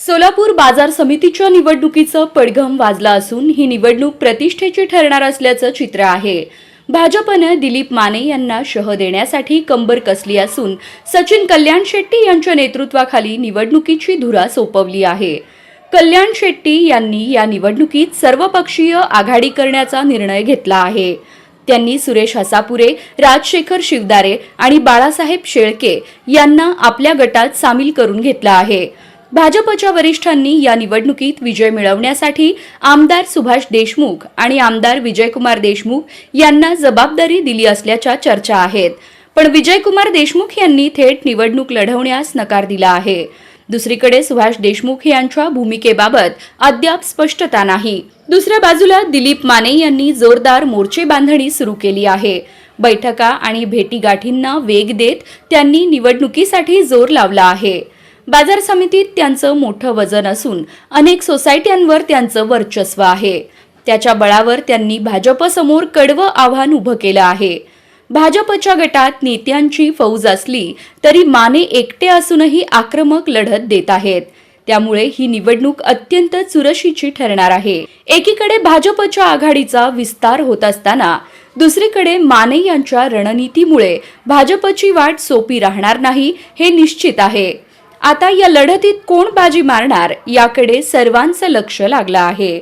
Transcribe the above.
सोलापूर बाजार समितीच्या निवडणुकीचं पडघम वाजला असून ही निवडणूक प्रतिष्ठेची ठरणार असल्याचं चित्र आहे। भाजपने दिलीप माने यांना शह देण्यासाठी कंबर कसली असून सचिन कल्याण शेट्टी यांच्या नेतृत्वाखाली निवडणुकीची धुरा सोपवली आहे। कल्याण शेट्टी यांनी या निवडणुकीत सर्वपक्षीय आघाडी करण्याचा निर्णय घेतला आहे। त्यांनी सुरेश हसापुरे, राजशेखर शिवदारे आणि बाळासाहेब शेळके यांना आपल्या गटात सामील करून घेतला आहे। भाजपच्या वरिष्ठांनी या निवडणुकीत विजय मिळवण्यासाठी आमदार सुभाष देशमुख आणि आमदार विजयकुमार देशमुख यांना जबाबदारी दिली असल्याच्या चर्चा आहेत। पण विजयकुमार देशमुख यांनी थेट निवडणूक लढवण्यास नकार दिला आहे। दुसरीकडे सुभाष देशमुख यांच्या भूमिकेबाबत अद्याप स्पष्टता नाही। दुसऱ्या बाजूला दिलीप माने यांनी जोरदार मोर्चे बांधणी सुरू केली आहे। बैठका आणि भेटीगाठींना वेग देत त्यांनी निवडणुकीसाठी जोर लावला आहे। बाजार समितीत त्यांचं मोठं वजन असून अनेक सोसायट्यांवर त्यांचं वर्चस्व आहे। त्याच्या बळावर त्यांनी भाजपसमोर कडवं आव्हान उभं केलं आहे। भाजपच्या गटात नेत्यांची फौज असली तरी माने एकटे असूनही आक्रमक लढत देत आहेत। त्यामुळे ही निवडणूक अत्यंत चुरशीची ठरणार आहे। एकीकडे भाजपच्या आघाडीचा विस्तार होत असताना दुसरीकडे माने यांच्या रणनीतीमुळे भाजपची वाट सोपी राहणार नाही हे निश्चित आहे। आता या लढतीत कोण बाजी मारणार याकडे सर्वांचं लक्ष लागलं आहे।